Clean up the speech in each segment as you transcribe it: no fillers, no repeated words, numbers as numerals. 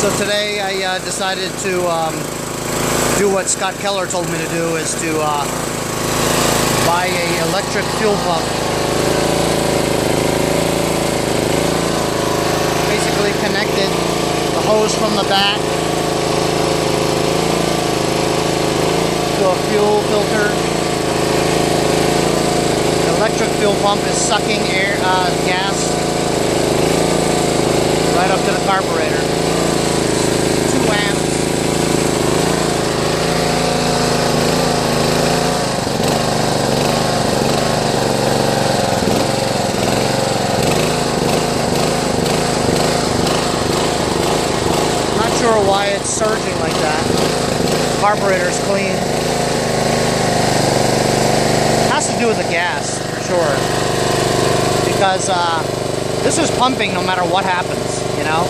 So today I decided to do what Scott Keller told me to do, is to buy an electric fuel pump. Basically connected the hose from the back to a fuel filter. The electric fuel pump is sucking air, gas right up to the carburetor. 2 amps. Not sure why it's surging like that. Carburetor's clean. Has to do with the gas, for sure. Because this is pumping no matter what happens, you know?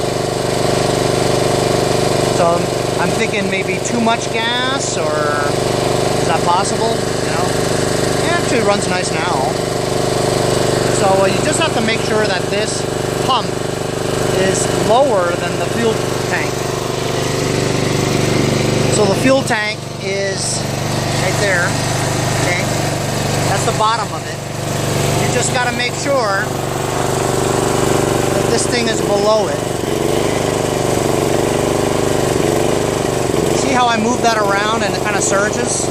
So I'm thinking maybe too much gas, or is that possible, you know? It actually runs nice now. So you just have to make sure that this pump is lower than the fuel tank. So the fuel tank is right there, okay? That's the bottom of it. You just got to make sure that this thing is below it. See how I move that around and it kind of surges?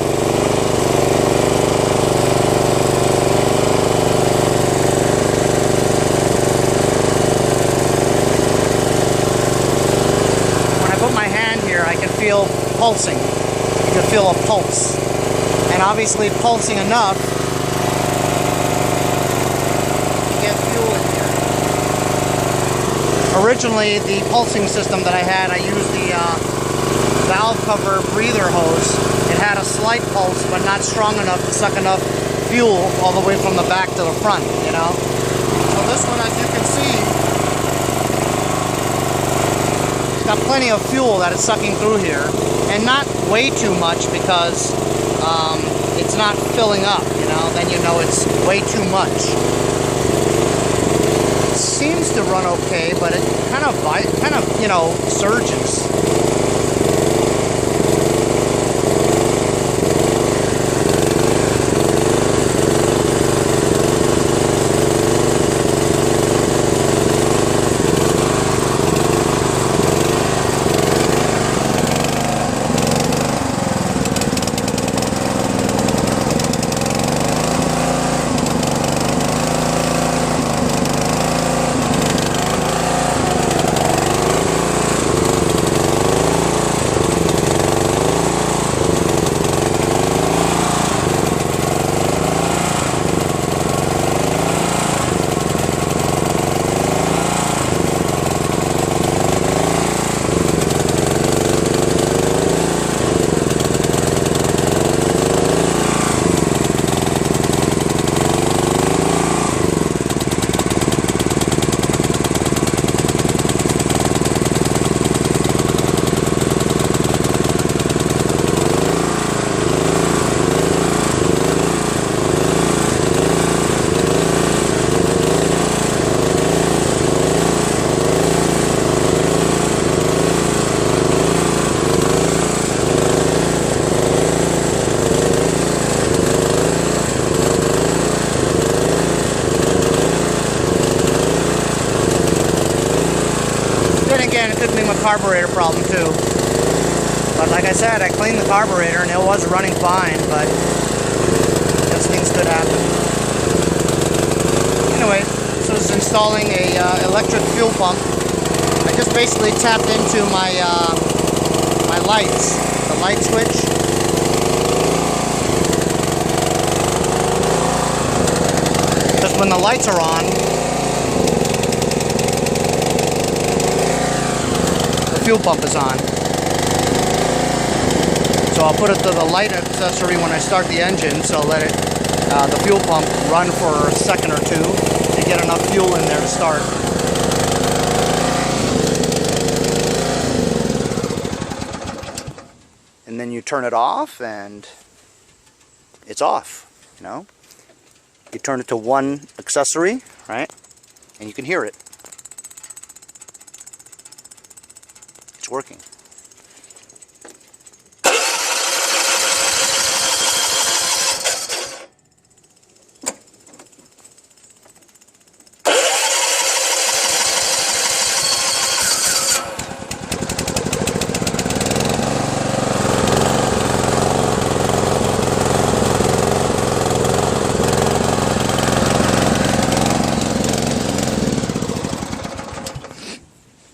When I put my hand here, I can feel pulsing. You can feel a pulse. And obviously pulsing enough to get fuel in here. Originally, the pulsing system that I had, I used the valve cover breather hose. It had a slight pulse, but not strong enough to suck enough fuel all the way from the back to the front, you know? So this one, as you can see, it's got plenty of fuel that it's sucking through here, and not way too much, because it's not filling up, you know? Then you know it's way too much. It seems to run okay, but it kind of, you know, surges. Again, it could be my carburetor problem too. But like I said, I cleaned the carburetor and it was running fine, but those things could happen. Anyway, so this is installing a electric fuel pump. I just basically tapped into my my lights, the light switch. Because when the lights are on, fuel pump is on. So I'll put it to the light accessory when I start the engine, so let it the fuel pump run for a second or two to get enough fuel in there to start. And then you turn it off and it's off, you know. You turn it to one accessory, right? And you can hear it. It's working.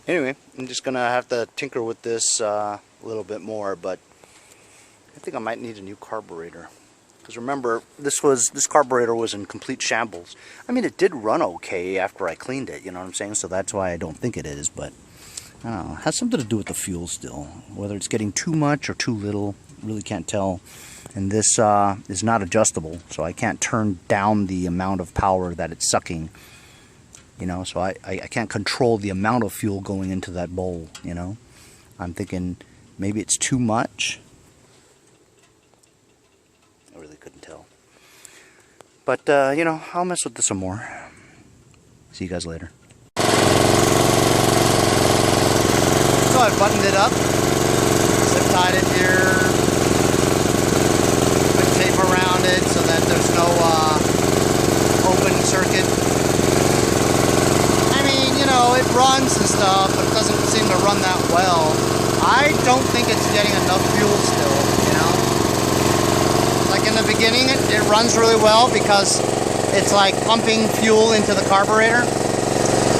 Anyway, I'm just gonna have to tinker with this a little bit more, but I think I might need a new carburetor. Because remember, this carburetor was in complete shambles. I mean, it did run okay after I cleaned it, you know what I'm saying? So that's why I don't think it is, but I don't know. It has something to do with the fuel still. Whether it's getting too much or too little, really can't tell. And this is not adjustable, so I can't turn down the amount of power that it's sucking. You know, so I can't control the amount of fuel going into that bowl, you know. I'm thinking maybe it's too much. I really couldn't tell. But, you know, I'll mess with this some more. See you guys later. So I buttoned it up. Zip tied it here. Put tape around it so that there's no open circuit. You know, it runs and stuff, but it doesn't seem to run that well. I don't think it's getting enough fuel still, you know. Like in the beginning, it runs really well because it's like pumping fuel into the carburetor.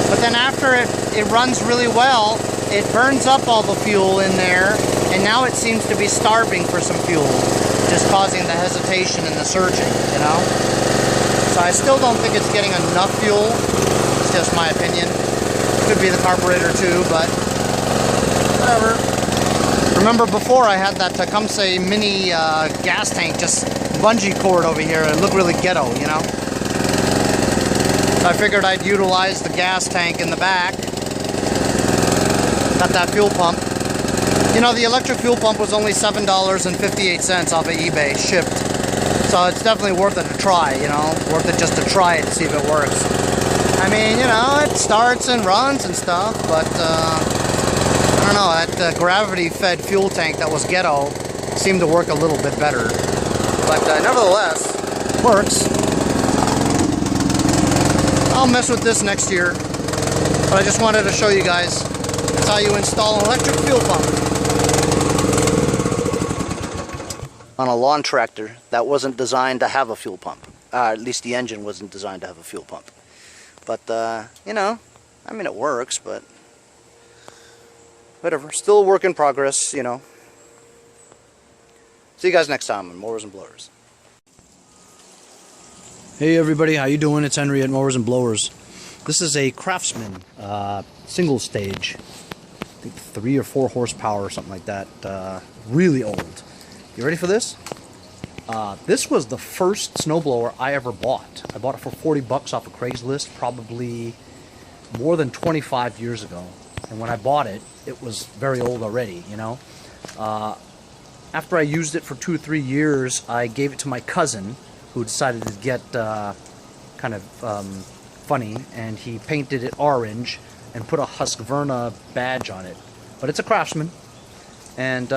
But then after it runs really well, it burns up all the fuel in there, and now it seems to be starving for some fuel, just causing the hesitation and the surging, you know. So I still don't think it's getting enough fuel. It's just my opinion. Could be the carburetor too, but whatever. Remember before I had that Tecumseh mini gas tank just bungee cord over here. It looked really ghetto, you know. So I figured I'd utilize the gas tank in the back. Got that fuel pump. You know, the electric fuel pump was only $7.58 off of eBay, shipped. So it's definitely worth it to try, you know. Worth it just to try it to see if it works. I mean, you know, it starts and runs and stuff, but I don't know, that gravity-fed fuel tank that was ghetto seemed to work a little bit better. But nevertheless, works. I'll mess with this next year, but I just wanted to show you guys that's how you install an electric fuel pump on a lawn tractor that wasn't designed to have a fuel pump. At least the engine wasn't designed to have a fuel pump. But, you know, I mean, it works, but whatever. Still a work in progress, you know. See you guys next time on Mowers and Blowers. Hey, everybody. How you doing? It's Henry at Mowers and Blowers. This is a Craftsman single stage. I think 3 or 4 horsepower or something like that. Really old. You ready for this? This was the first snowblower I ever bought. I bought it for $40 off of Craigslist, probably more than 25 years ago. And when I bought it, it was very old already, you know. After I used it for 2 or 3 years, I gave it to my cousin, who decided to get kind of funny, and he painted it orange and put a Husqvarna badge on it. But it's a Craftsman. And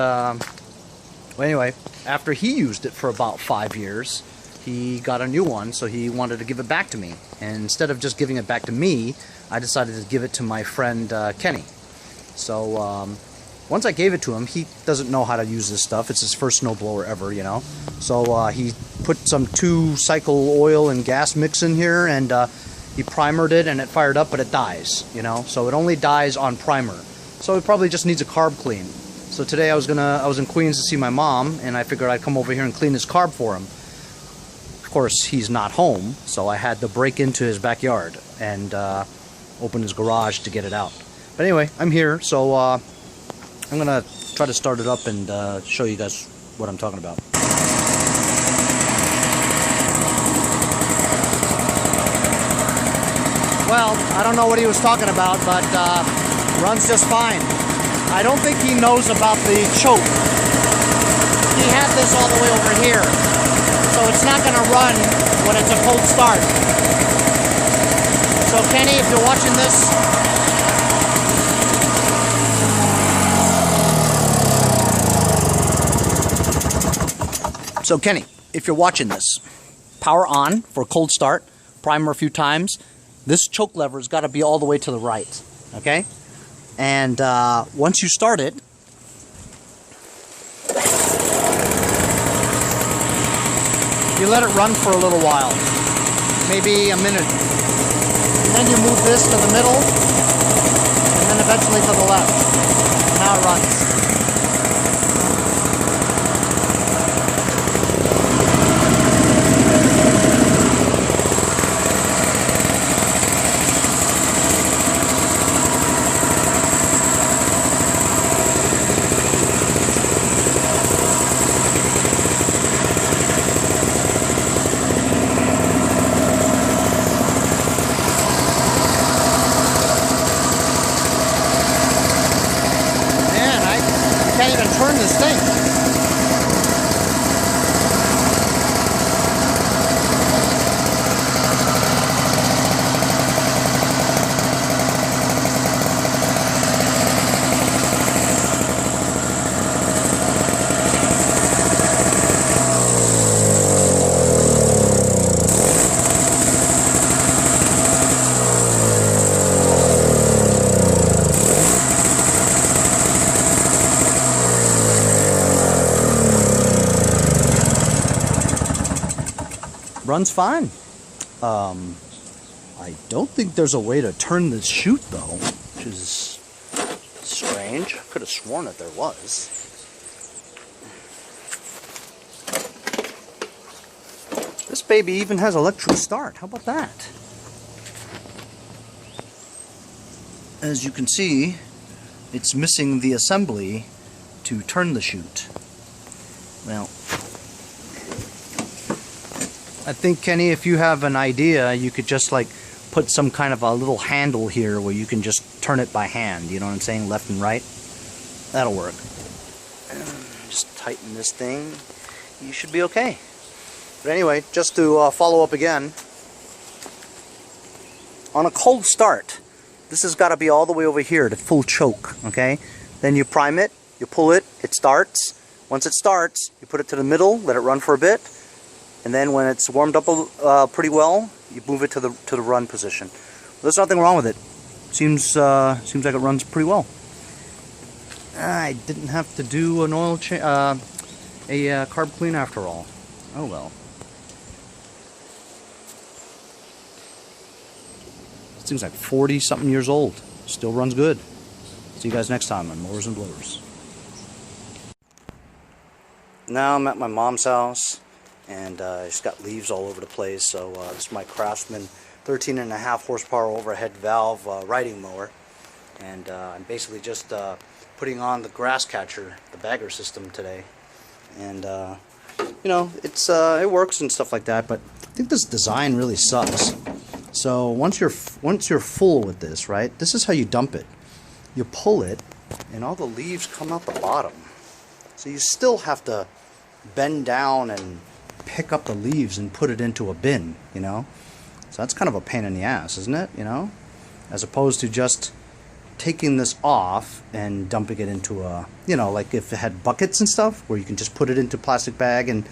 well, anyway, after he used it for about 5 years, he got a new one, so he wanted to give it back to me. And instead of just giving it back to me, I decided to give it to my friend Kenny. So once I gave it to him, he doesn't know how to use this stuff. It's his first snowblower ever, you know. So he put some 2-cycle oil and gas mix in here, and he primered it, and it fired up, but it dies, you know. So it only dies on primer. So it probably just needs a carb clean. So today I was in Queens to see my mom, and I figured I'd come over here and clean his carb for him. Of course, he's not home, so I had to break into his backyard and open his garage to get it out. But anyway, I'm here, so I'm gonna try to start it up and show you guys what I'm talking about. Well, I don't know what he was talking about, but runs just fine. I don't think he knows about the choke. He had this all the way over here, so it's not going to run when it's a cold start. So Kenny, if you're watching this, So Kenny, if you're watching this, power on for a cold start, primer a few times. This choke lever has got to be all the way to the right, okay? And once you start it, you let it run for a little while, maybe a minute. And then you move this to the middle, and then eventually to the left. Now it runs. Can't even turn this thing. Runs fine. I don't think there's a way to turn this chute though, which is strange. Could have sworn that there was. This baby even has electric start. How about that? As you can see, it's missing the assembly to turn the chute. Well, I think, Kenny, if you have an idea, you could just like put some kind of a little handle here where you can just turn it by hand. You know what I'm saying? Left and right. That'll work. Just tighten this thing. You should be okay. But anyway, just to follow up again. On a cold start, this has got to be all the way over here to full choke. Okay? Then you prime it, you pull it, it starts. Once it starts, you put it to the middle, let it run for a bit. And then when it's warmed up pretty well, you move it to the run position. There's nothing wrong with it. Seems like it runs pretty well. I didn't have to do an oil carb clean after all. Oh well. This thing's like 40-something years old. Still runs good. See you guys next time on Mowers and Blowers. Now I'm at my mom's house. And it's got leaves all over the place. So this is my Craftsman 13.5 horsepower overhead valve riding mower, and I'm basically just putting on the grass catcher, the bagger system today. And you know, it works and stuff like that. But I think this design really sucks. So once you're full with this, right? This is how you dump it. You pull it, and all the leaves come out the bottom. So you still have to bend down and pick up the leaves and put it into a bin, you know? So that's kind of a pain in the ass, isn't it, you know? As opposed to just taking this off and dumping it into a, you know, like if it had buckets and stuff where you can just put it into a plastic bag and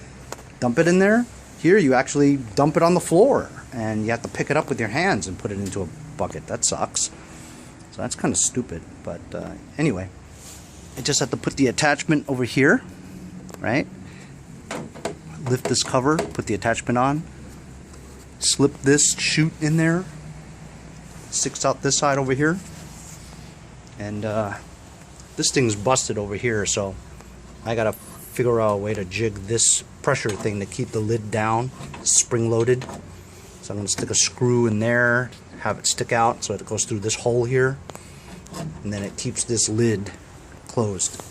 dump it in there. Here you actually dump it on the floor and you have to pick it up with your hands and put it into a bucket. That sucks. So that's kind of stupid, but anyway, I just have to put the attachment over here, right? Lift this cover, put the attachment on, slip this chute in there, sticks out this side over here, and this thing's busted over here, so I gotta figure out a way to jig this pressure thing to keep the lid down, spring loaded. So I'm gonna stick a screw in there, have it stick out so it goes through this hole here, and then it keeps this lid closed.